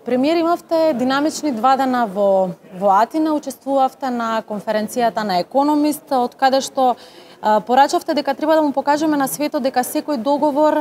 Премиер, имавте динамични 2 дена во Атина, учествувавте на конференцијата на Економист, од каде што порачавте дека треба да му покажеме на светот дека секој договор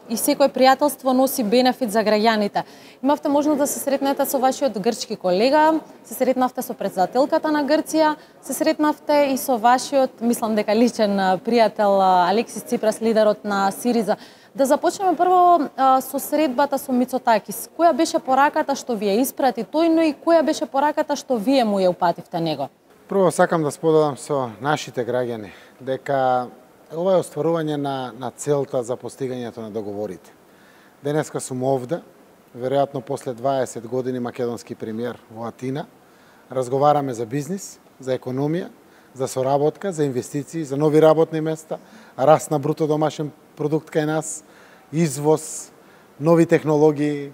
и секој пријателство носи бенефит за граѓаните. Имавте можност да се сретнете со вашиот грчки колега, се сретнавте со претседателката на Грција, се сретнавте и со вашиот, мислам дека личен пријател Алексис Ципрас, лидерот на Сириза. Да започнеме прво со средбата со Мицотакис. Која беше пораката што ви ја испрати тој, но и која беше пораката што вие му ја упативте него? Прво сакам да споделам со нашите граѓани дека ова е остварување на целта за постигањето на договорите. Денеска сум овде, веројатно после 20 години македонски премиер во Атина. Разговараме за бизнис, за економија, за соработка, за инвестиции, за нови работни места, раст на бруто домашен продукт кај нас, извоз, нови технологии,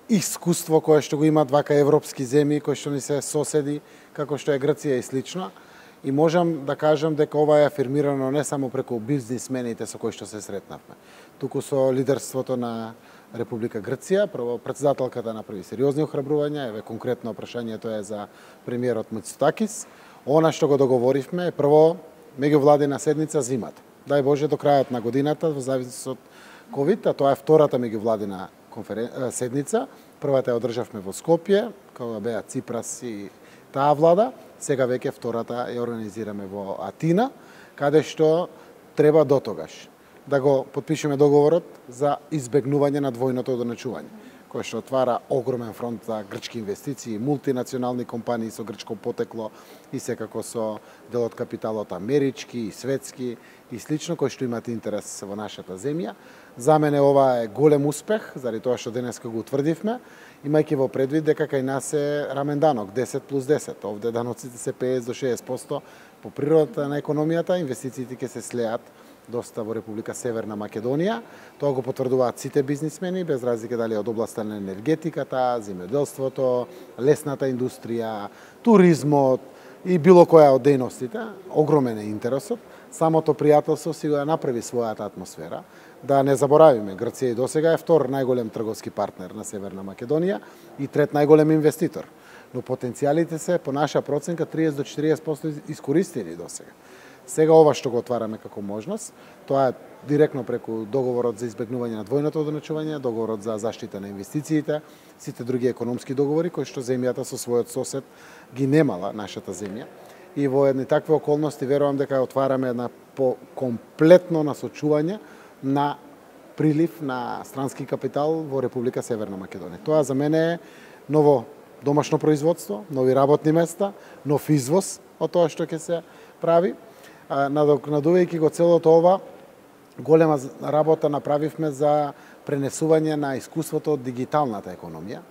искуство кое што го имаат вака европски земји, кои што ни се соседи, како што е Грција и слично. И можам да кажам дека ова е афирмирано не само преку бизнисмените со кои што се сретнавме, туку со лидерството на Република Грција. Прво, претседателката направи сериозни охрабрувања, еве конкретно прашањето е за премиерот Мицотакис. Она што го договоривме е прво меѓувладина седница зимата. Дај Боже до крајот на годината, во зависност од ковид, а тоа е втората меѓувладина седница. Првата ја одржавме во Скопје, кога беа Ципрас и таа влада. Сега веќе втората ја организираме во Атина, каде што треба дотогаш да го потпишеме договорот за избегнување на двојното одначување, кој што отвара огромен фронт за грчки инвестиции, мултинационални компании со грчко потекло и секако со дел од капиталот амерички и светски и слично, кои што имаат интерес во нашата земја. За мене ова е голем успех, заради тоа што денеска го утврдивме, имајќи во предвид дека кај нас е рамен данок, 10+10. Овде даноците се 50 до 60%. По природата на економијата, инвестициите ќе се слеат доста во Република Северна Македонија. Тоа го потврдуваат сите бизнисмени, без разлика дали од областа на енергетиката, земјоделството, лесната индустрија, туризмот и било која од дејностите. Огромен е интересот. Самото пријателство си го направи својата атмосфера. Да не заборавиме, Грција и досега е втор најголем трговски партнер на Северна Македонија и трет најголем инвеститор. Но потенцијалите се, по наша проценка, 30 до 40% искористени досега. Сега ова што го отвараме како можност, тоа е директно преку договорот за избегнување на двојното одначување, договорот за заштита на инвестициите, сите други економски договори кои што земјата со својот сосед ги немала нашата земја. И во едни такви околности верувам дека отвараме една комплетно насочување на прилив на странски капитал во Република Северна Македонија. Тоа за мене е ново домашно производство, нови работни места, нов извоз од тоа што ќе се прави. Надокнадувајќи го целото ова, голема работа направивме за пренесување на искуството од дигиталната економија.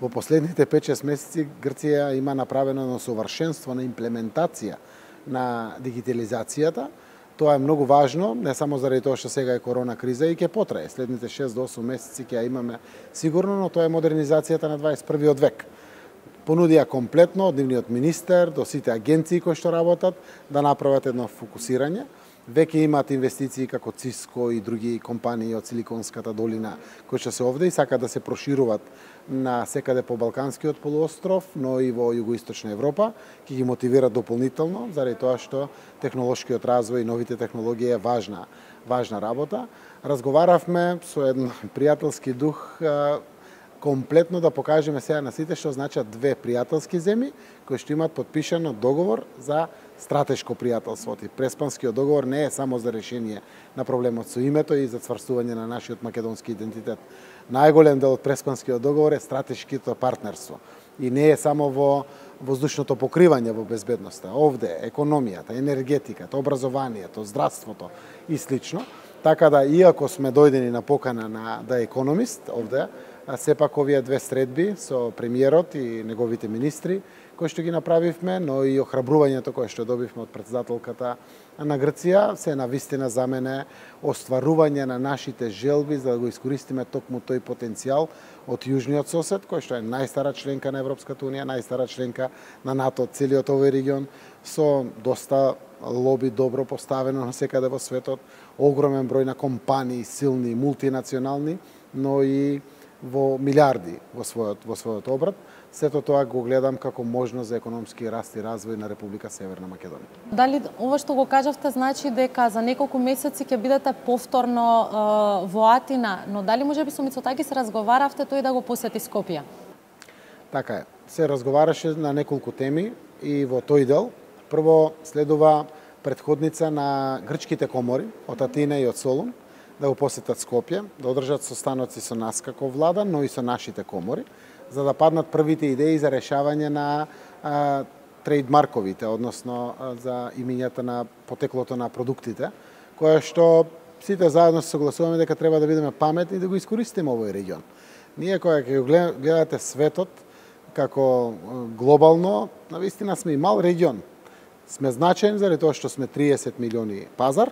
Во последните 5-6 месеци Грција има направено на совршенство на имплементација на дигитализацијата. Тоа е многу важно, не само заради тоа што сега е корона криза и ќе потрае. Следните 6 до 8 месеци ќе ја имаме сигурно, но тоа е модернизацијата на 21 век. Понудија комплетно од нивниот министер до сите агенции кои што работат да направат едно фокусирање. Веќе имаат инвестиции како Циско и други компании од Силиконската долина кои што се овде и сакаат да се прошируваат на секаде по Балканскиот полуостров, но и во Југоисточна Европа, ќе ги мотивираат дополнително заради тоа што технолошкиот развој и новите технологии е важна работа. Разговаравме со еден пријателски дух комплетно да покажеме сега на сите што значат две пријателски земји кои што имаат потпишано договор за стратешко пријателство. И Преспанскиот договор не е само за решение на проблемот со името и за цврстување на нашиот македонски идентитет. Најголем дел од Преспанскиот договор е стратешкото партнерство. И не е само во воздушното покривање во безбедноста. Овде економијата, енергетиката, образованието, здравството и слично. Така да, иако сме дојдени на покана на The Economist овде, сепак овие две средби со премиерот и неговите министри кои што ги направивме, но и охрабрувањето кое што добивме од претседателката на Грција, се навистина за мене остварување на нашите желби за да го искористиме токму тој потенцијал од јужниот сосед, кој што е најстара членка на Европската унија, најстара членка на НАТО, целиот овој регион, со доста лоби добро поставено на секаде во светот, огромен број на компании, силни, мултинационални, но и во милиарди во својот обрат. Сето тоа го гледам како можност за економски раст и развој на Република Северна Македонија. Дали ова што го кажавте значи дека за неколку месеци ќе бидете повторно во Атина, но дали можеби со Мицотакис се разговаравте тој да го посети Скопје? Така е. Се разговараше на неколку теми и во тој дел. Прво следува претходница на грчките комори од Атина и од Солун да го посетат Скопје, да одржат состаноци со нас како влада, но и со нашите комори, за да паднат првите идеи за решавање на трейдмарковите, односно за имињата на потеклото на продуктите, кое што сите заедно се согласуваме дека треба да бидеме паметни и да го искористиме овој регион. Ние кога ќе гледате светот како глобално, навистина сме и мал регион. Сме значајни заради тоа што сме 30 милиони пазар,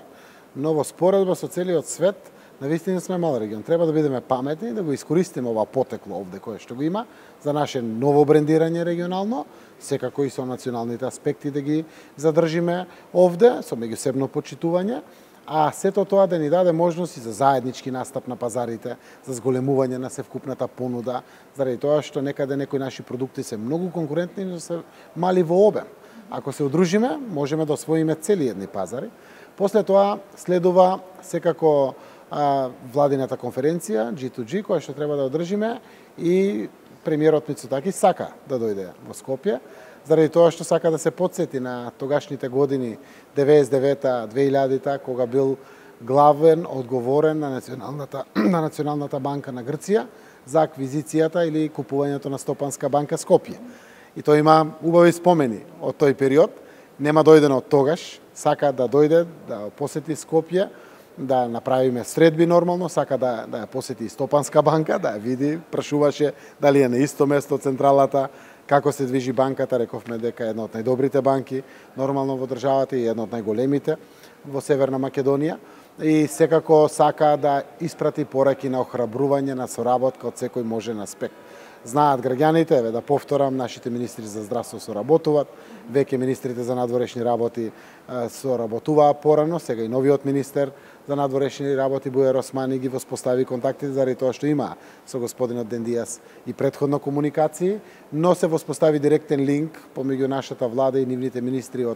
но во споредба со целиот свет, навистина сме мал регион. Треба да бидеме паметни, да го искористиме ова потекло овде кое што го има за наше ново брендирање регионално, секако и со националните аспекти да ги задржиме овде, со меѓусебно почитување, а сето тоа да ни даде можности за заеднички настап на пазарите, за зголемување на севкупната понуда, заради тоа што некаде некои наши продукти се многу конкурентни, но се мали во обем. Ако се удружиме, можеме да освоиме цели едни пазари. После тоа следува секако владината конференција G2G која што треба да одржиме и премиерот Мицотакис сака да дојде во Скопје, заради тоа што сака да се потсети на тогашните години 99-та, 2000-та, кога бил главен одговорен на Националната банка на Грција за аквизицијата или купувањето на Стопанска банка Скопје. И тој има убави спомени од тој период, нема дојдено од тогаш, сака да дојде, да посети Скопје, да направиме средби нормално, сака да ја посети Стопанска банка, да ја види, прашуваше дали е на исто место централата, како се движи банката, рековме дека е една од најдобрите банки, нормално во државата и една од најголемите во Северна Македонија. И секако сака да испрати пораки на охрабрување, на соработка од секој можен аспект. Знаат граѓаните, еве да повторам, нашите министри за здравство соработуваат, веќе министрите за надворешни работи соработуваа порано, сега и новиот министер за надворешни работи Бујар Османи ги воспостави контактите заради тоа што има со господинот Дендијас и претходно комуникации, но се воспостави директен линк помеѓу нашата влада и нивните министри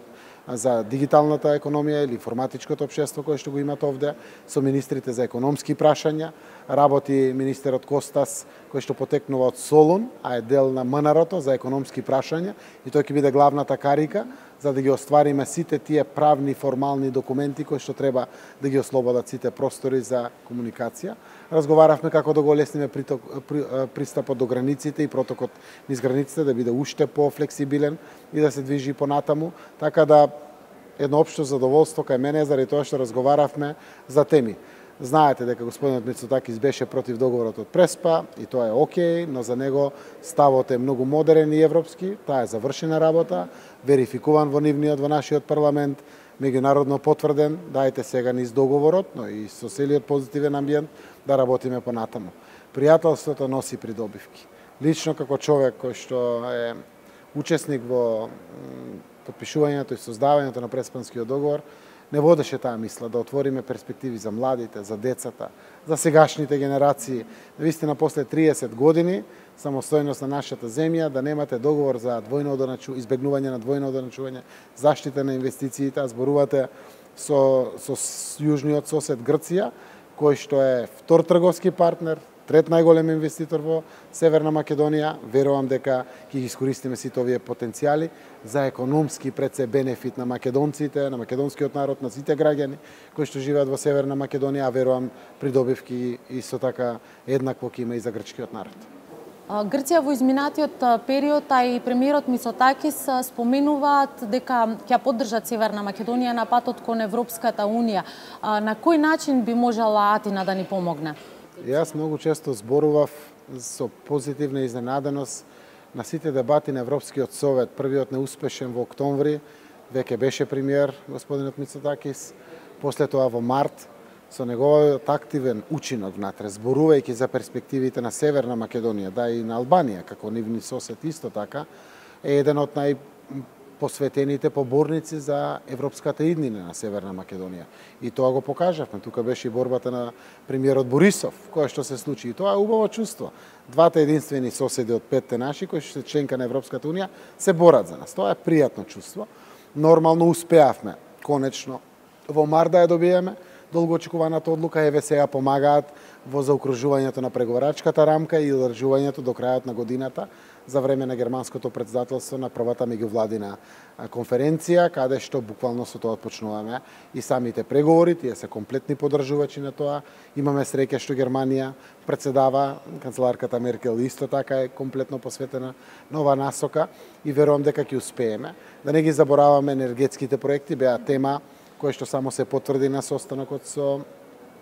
за дигиталната економија или информатичкото општество кое што го имат овде, со министрите за економски прашања, работи министерот Костас кој што потекнува од Солун, а е дел на МНР-то за економски прашања и тој ќе биде главната карика за да ги оствариме сите тие правни формални документи кои што треба да ги ослободат сите простори за комуникација. Разговаравме како да го олесниме пристапот до границите и протокот низ границите да биде уште пофлексибилен и да се движи понатаму, така да едно општо задоволство кај мене заради тоа што разговаравме за теми. Знаете дека господинот Мицотакис беше против договорот од Преспа и тоа е окей, но за него ставот е многу модерен и европски, таа е завршена работа, верификуван во нашиот парламент, меѓународно потврден, дајте сега низ договорот, но и со целиот позитивен амбиент да работиме понатаму. Пријателството носи придобивки. Лично како човек кој што е учесник во потпишувањето и создавањето на Преспанскиот договор, не водеше таа мисла да отвориме перспективи за младите, за децата, за сегашните генерации. Навистина после 30 години самостојност на нашата земја, да немате договор за избегнување на двојно одоначување, заштита на инвестициите, а зборувате со јужниот сосед Грција, кој што е втор трговски партнер, трет најголем инвеститор во Северна Македонија, верувам дека ќе ги искористиме сите овие потенцијали за економски пред се бенефит на македонците, на македонскиот народ, на сите граѓани кои што живеат во Северна Македонија, а верувам придобивки исто така еднакво ќе има и за грчкиот народ. Грција во изминатиот период, а и премиерот Мицотакис споменуваат дека ќе поддржат Северна Македонија на патот кон Европската унија. На кој начин би можела Атина да ни помогне? Јас многу често зборував со позитивна изненаденост на сите дебати на Европскиот совет. Првиот неуспешен во октомври, веќе беше премиер господинот Мицотакис, после тоа во март, со неговиот активен учинок внатре, зборувајќи за перспективите на Северна Македонија, да и на Албанија, како нивни сосед исто така, е еден од посветените поборници за европската иднина на Северна Македонија. И тоа го покажавме. Тука беше и борбата на премиерот Борисов, која што се случи. И тоа е убаво чувство. Двата единствени соседи од петте наши, кои што се членка на Европската унија, се борат за нас. Тоа е пријатно чувство. Нормално успеавме, конечно, во март да ја добиеме долго очекуваната одлука. Еве сега помагаат во заокружувањето на преговарачката рамка и одржувањето до крајот на годината за време на германското претседателство на првата меѓувладина конференција, каде што буквално со тоа почнуваме и самите преговори. Тие се комплетни поддржувачи на тоа. Имаме среќа што Германија претседава, канцеларката Меркел исто така е комплетно посветена на оваа насока и верувам дека ќе успееме. Да не ги забораваме, енергетските проекти беа тема кој што само се потврди на состанокот со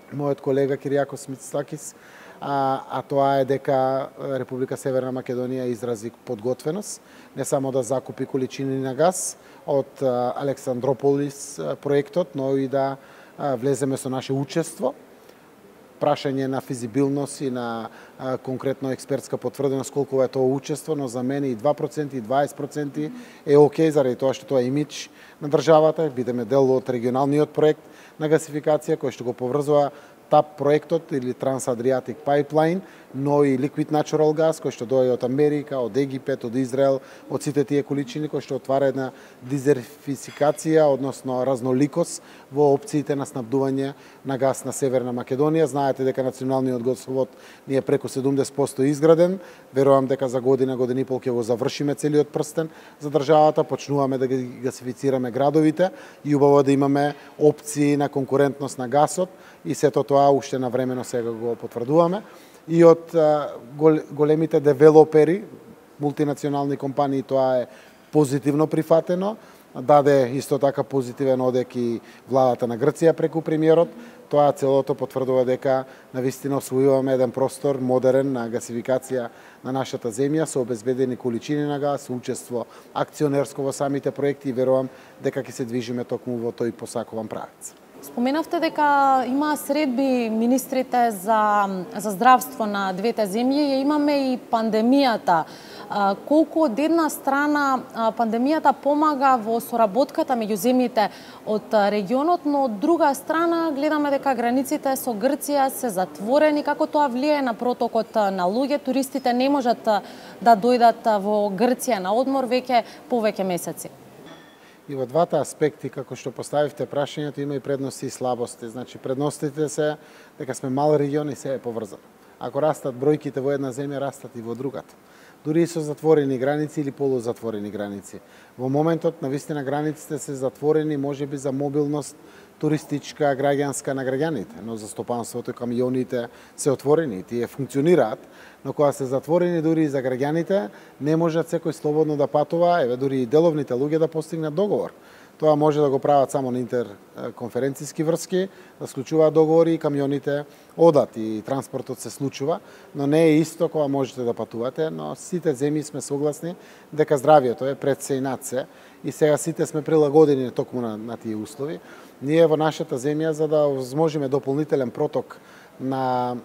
мојот колега Киријакос Мицтакис, а тоа е дека Република Северна Македонија изрази подготвеност не само да закупи количини на газ од Александрополис проектот, но и да влеземе со наше учество. Прашање на физибилност и на конкретно експертска потврденост колку е тоа учество, но за мене и 2% и 20% е окей, заради тоа што тоа е имидж на државата, бидеме дел од регионалниот проект на гасификација кој што го поврзува ТАП проектот или Trans-Adriatic Pipeline, но и Liquid Natural Gas кој што доаѓа од Америка, од Египет, од Израел, од сите тие количини кои што отвара една дизерфисикација, односно разноликост во опциите на снабдување на газ на Северна Македонија. Знаете дека националниот газовод ни е преку 70% изграден. Верувам дека за година и пол ќе го завршиме целиот прстен за државата, почнуваме да ги гасифицираме градовите и убаво да имаме опции на конкурентност на гасот и сето тоа уште навремено сега го потврдуваме. И од големите девелопери, мултинационални компании, тоа е позитивно прифатено. Даде исто така позитивен одек и владата на Грција преку премиерот. Тоа целото потврдува дека навистина освојуваме еден простор модерен на гасификација на нашата земја со обезбедени количини на газ, учество акционерско во самите проекти и верувам дека ќе се движиме токму во тој посакуван правец. Споменавте дека има средби министрите за здравство на двете земји и имаме и пандемијата. Колку од една страна пандемијата помага во соработката меѓу земјите од регионот, но од друга страна гледаме дека границите со Грција се затворени, како тоа влијае на протокот на луѓе, туристите не можат да дојдат во Грција на одмор веќе повеќе месеци. И во двата аспекти, како што поставивте прашањето, има и предности и слабости. Значи, предностите се дека сме мал регион и се е поврзано. Ако растат бројките во една земја, растат и во другата. Дури и со затворени граници или полузатворени граници. Во моментот, навистина, границите се затворени, можеби за мобилност туристичка, граѓанска на граѓаните, но за стопанството и камионите се отворени, тие функционираат, но кога се затворени дури и за граѓаните, не можат секој слободно да патува, еве дури и деловните луѓе да постигнат договор. Тоа може да го прават само на интерконференциски врски, да склучуваат договори и камионите одат и транспортот се случува, но не е исто кога можете да патувате, но сите земји сме согласни дека здравието е пред се и над се и сега сите сме прилагодени токму на тие услови. Ние во нашата земја, за да возможиме дополнителен проток на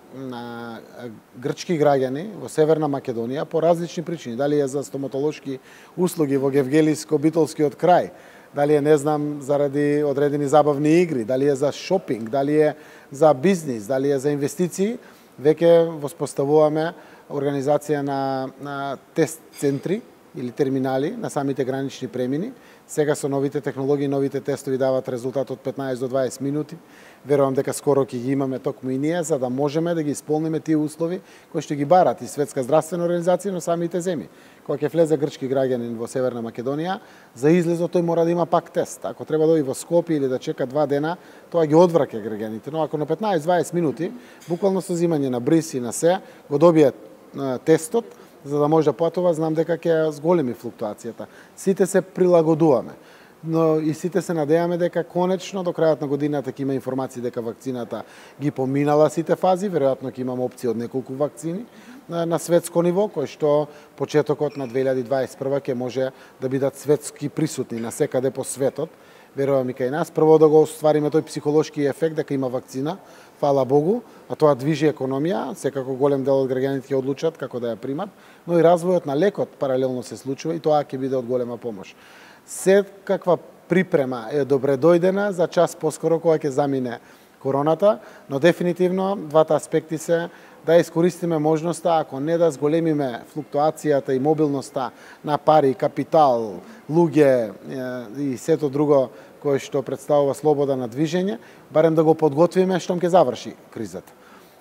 грчки граѓани во Северна Македонија по различни причини, дали е за стоматолошки услуги во Гевгелиско-Битолскиот крај, дали е, не знам, заради одредени забавни игри, дали е за шопинг, дали е за бизнис, дали е за инвестиции, веќе воспоставуваме организација на тест центри или терминали на самите гранични премини. Сега со новите технологии, новите тестови дават резултат од 15 до 20 минути. Верувам дека скоро ќе ги имаме токму и ние, за да можеме да ги исполниме тие услови кои што ги барат и Светска здравствена организација, но самите земји. Кога ќе влезе грчки граѓанин во Северна Македонија, за излезот тој мора да има пак тест. Ако треба да оди во Скопје или да чека 2 дена, тоа ги одвраќа граѓаните. Но ако на 15-20 минути, буквално со земање на бриз и на се, го добие тестот, за да може да патува, знам дека ќе зголеми флуктуацијата. Сите се прилагодуваме, но и сите се надеваме дека конечно до крајот на годината ќе има информации дека вакцината ги поминала сите фази, веројатно ќе имаме опција од неколку вакцини на светско ниво, кои што почетокот на 2021 ќе може да бидат светски присутни на секаде по светот. Верувам и кај нас, прво да го оствариме тој психолошки ефект дека има вакцина, фала Богу, а тоа движи економија, секако голем дел од граѓаните ќе одлучат како да ја примат, но и развојот на лекот паралелно се случува и тоа ќе биде од голема помош. Секаква припрема е добре дојдена за час поскоро кога ќе замине короната, но дефинитивно двата аспекти се да искористиме можноста, ако не да зголемиме флуктуацијата и мобилноста на пари, капитал, луѓе и сето друго кое што представува слобода на движење, барем да го подготвиме штом ќе заврши кризата.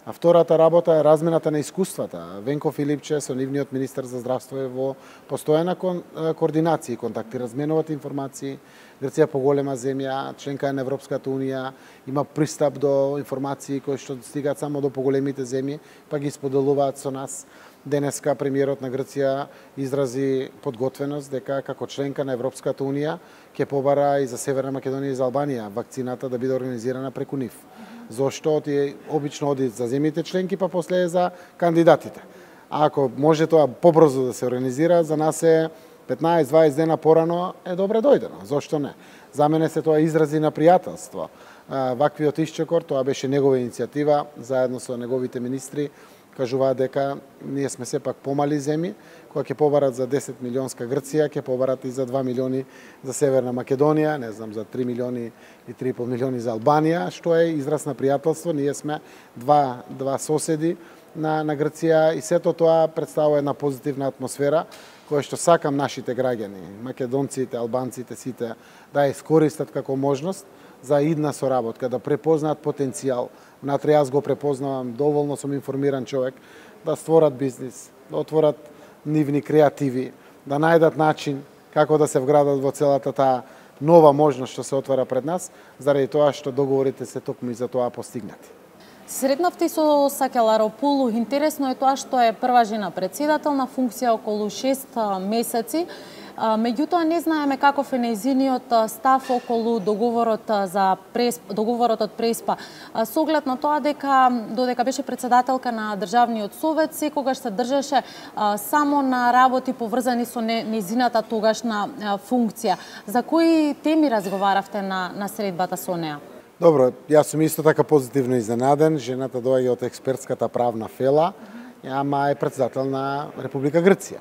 А втората работа е размената на искуствата. Венко Филипче со нивниот министер за здравство е во постојана координација и контакти, разменуваат информации. Грција поголема земја, членка е на Европската унија, има пристап до информации кои што стигаат само до поголемите земји, па ги споделуваат со нас. Денеска премиерот на Грција изрази подготвеност дека како членка на Европската унија ќе побара и за Северна Македонија и за Албанија вакцината да биде организирана преку нив. Зошто обично оди за земјите членки, па после за кандидатите. А ако може тоа побрзо да се организира, за нас е 15-20 дена порано е добре дојдено. Зошто не? За мене се тоа изрази на пријателство. Ваквиот исчекор, тоа беше негова иницијатива, заедно со неговите министри, кажуваат дека ние сме сепак помали земји, кога ќе побарат за 10 милионска Грција, ќе побарат и за 2 милиони за Северна Македонија, не знам, за 3 милиони и 3,5 милиони за Албанија, што е израз на пријателство. Ние сме два соседи на Грција и сето тоа представува една позитивна атмосфера, која што сакам нашите граѓани, македонците, албанците, сите, да ја искористат како можност за идна соработка, да препознаат потенцијал. Внатре јас го препознавам, доволно сум информиран човек, да створат бизнис, да отворат нивни креативи, да најдат начин како да се вградат во целата таа нова можност што се отвара пред нас, заради тоа што договорите се токму и за тоа постигнати. Сретнавте со Сакеларопулу. Интересно е тоа што е прва жена председател на функција околу 6 месеци. Меѓутоа не знаеме каков е нејзиниот став околу договорот од Преспа. Со оглед на тоа дека додека беше председателка на Државниот совет, секогаш се држеше само на работи поврзани со нејзината тогашна функција. За кои теми разговаравте на средбата со неа? Добро, јас сум исто така позитивно изненаден. Жената доаѓа од експертската правна фела, ама е председател на Република Грција.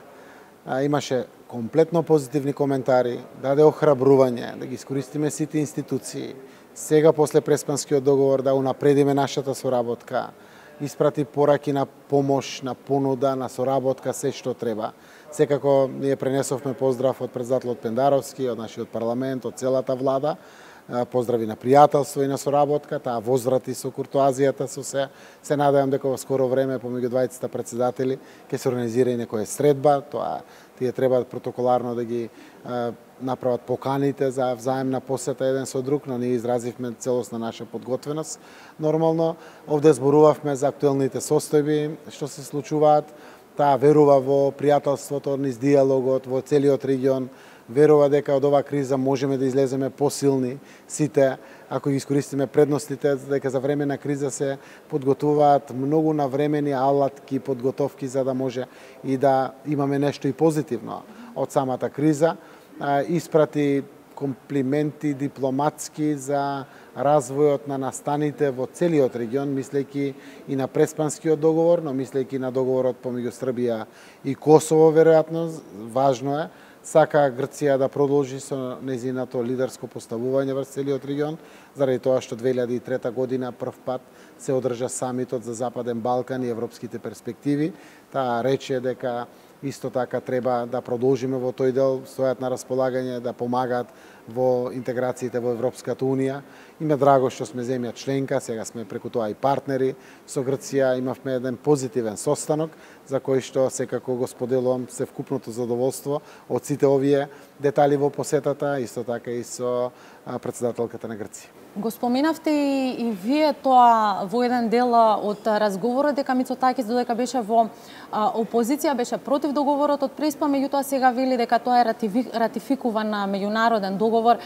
Имаше комплетно позитивни коментари, даде охрабрување, да ги искористиме сите институции. Сега, после Преспанскиот договор, да унапредиме нашата соработка, испрати пораки на помош, на понуда, на соработка, се што треба. Секако, ние пренесовме поздрав од председателот Пендаровски, од нашиот парламент, од целата влада, поздрави на пријателство и на соработка, таа возврати со куртоазијата со се. Се надевам дека во скоро време помеѓу двајцата председатели ќе се организира и некоја средба, тоа тие треба протоколарно да ги направат поканите за взаемна посета еден со друг, но ние изразивме целосна наша подготвеност. Нормално, овде зборувавме за актуелните состојби што се случуваат, таа верува во пријателството, низ диалогот во целиот регион, верува дека од оваа криза можеме да излеземе посилни сите, ако ги искористиме предностите, дека за време на криза се подготвуваат многу навремени алатки, подготовки за да може и да имаме нешто и позитивно од самата криза. Испрати комплименти дипломатски за развојот на настаните во целиот регион, мислејќи и на Преспанскиот договор, но мислејќи на договорот помеѓу Србија и Косово, веројатно, важно е. Сака Грција да продолжи со нејзиното лидерско поставување во целиот регион, заради тоа што 2003 година прв пат се одржа самитот за Западен Балкан и европските перспективи. Таа рече дека исто така треба да продолжиме во тој дел, стојат на располагање да помагаат во интеграциите во Европската унија. И ме драго што сме земја членка, сега сме преку тоа и партнери со Грција, имавме еден позитивен состанок за кој што секако го споделувам се вкупното задоволство од сите овие детали во посетата, исто така и со председателката на Грција. Го споменавте и вие тоа во еден дел од разговорот дека Мицотакис додека беше во опозиција беше против договорот од Преспа, меѓутоа сега вели дека тоа е ратификуван на меѓународен договор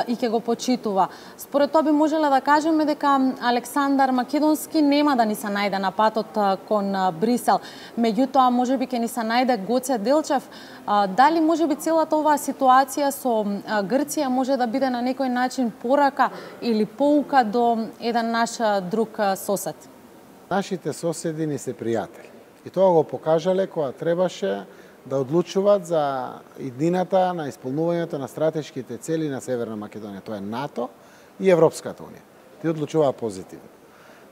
и ќе го почитува. Според тоа би можеле да кажеме дека Александар Македонски нема да ни се најде на патот кон Брисел. Меѓутоа можеби ќе ни се најде Гоце Делчев. Дали можеби целата оваа ситуација со Грција може да биде на некој начин порака или поука до еден наш друг сосед? Нашите соседи ни се пријатели. И тоа го покажале кога требаше да одлучуваат за иднината на исполнувањето на стратешките цели на Северна Македонија. Тоа е НАТО и Европската унија. Ти одлучуваат позитивно.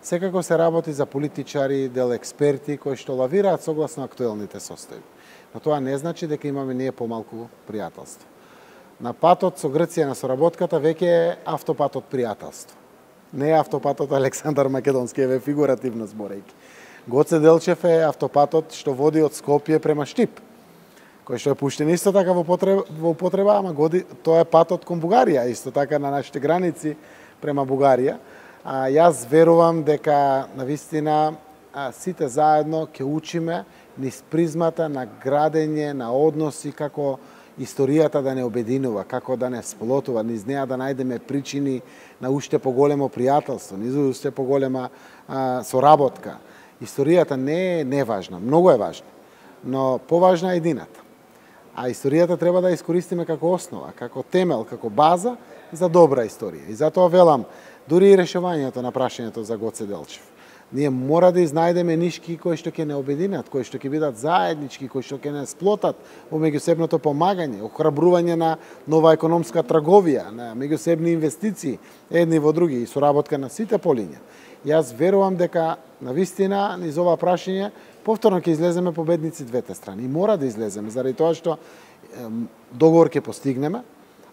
Секако се работи за политичари, дел експерти кои што лавираат согласно актуелните состојби. Но тоа не значи дека имаме ние помалку пријателство. На патот со Грција на соработката веќе е автопатот пријателство. Не е автопатот Александар Македонски, еве фигуративно зборејќи. Гоце Делчев е автопатот што води од Скопје према Штип, кој што е пуштен исто така во употреба, ама тоа е патот кон Бугарија, исто така на нашите граници према Бугарија. Јас верувам дека навистина сите заедно ќе учиме низ призмата на градење на односи, како историјата да не обединува, како да не сплотува, низ неа да најдеме причини на уште поголемо пријателство, низ уште поголема соработка. Историјата не е неважна, многу е важна, но поважна е едината. А историјата треба да искористиме како основа, како темел, како база за добра историја. И затоа велам, дури и решувањето на прашањето за Гоце Делчев. Ние мора да изнајдеме нишки кои што ќе не обединат, кои што ќе бидат заеднички, кои што ќе не сплотат во меѓусебното помагање, охрабрување на нова економска трговија, на меѓусебни инвестиции едни во други и соработка на сите полиња. Јас верувам дека навистина низ ова прашање повторно ќе излеземе победници двете страни. И мора да излеземе заради тоа што договор ќе постигнеме.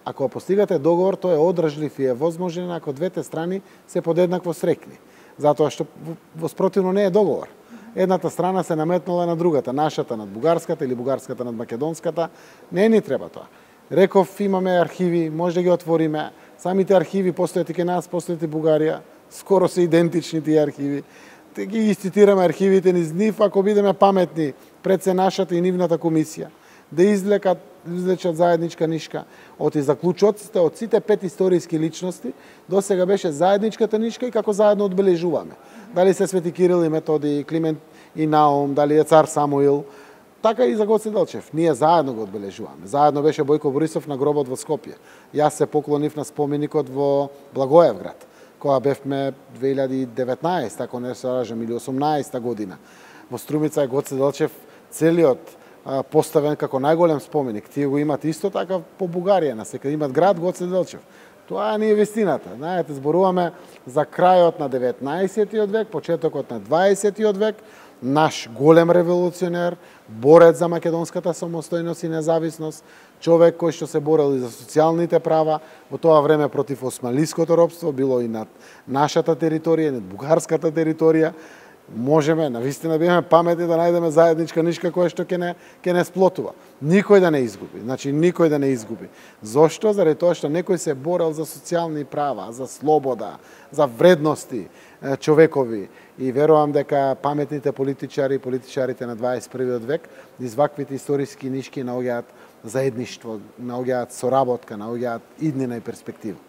Ако постигате договор, тој е одржлив и е возможен ако двете страни се подеднакво срекни. Затоа што во спротивно не е договор. Едната страна се наметнала на другата, нашата над бугарската или бугарската над македонската. Не ни треба тоа. Реков, имаме архиви, може да ги отвориме. Самите архиви постојат и ке нас, постојат и Бугарија. Скоро се идентични тие архиви. Те ги цитираме архивите низ нив, ако бидеме паметни пред се нашата и нивната комисија. Да излечат заедничка нишка од заклучоците од сите 5 историски личности, до сега беше заедничката нишка и како заедно одбележуваме. Дали се Свети Кирил и Методи, Климент и Наум, дали е цар Самуил, така и за Гоце Делчев. Ние заедно го одбележуваме. Заедно беше Бојко Борисов на гробот во Скопје. Јас се поклонив на споменикот во Благоевград, која бевме 2019, ако не се лажам, или 18 година. Во Струмица е Гоце Делчев целиот поставен како најголем споменик. Тие го имат исто така по Бугарија, на секаде имат град Гоце Делчев. Тоа не е вистината. Знаете, зборуваме за крајот на 19-тиот век, почетокот на 20-тиот век, наш голем револуционер, борец за македонската самостојност и независност, човек кој што се борел и за социјалните права, во тоа време против османлиското робство, било и над нашата територија, над бугарската територија. Можеме, навистина беме паметни да најдеме заедничка нишка која што ќе не сплотува. Никој да не изгуби. Значи, никој да не изгуби. Зошто? Заради тоа што некој се борел за социјални права, за слобода, за вредности човекови. И верувам дека паметните политичари и политичарите на 21. век низ ваквите историски нишки наоѓаат заедништво, наоѓаат соработка, наоѓаат иднина и перспектива.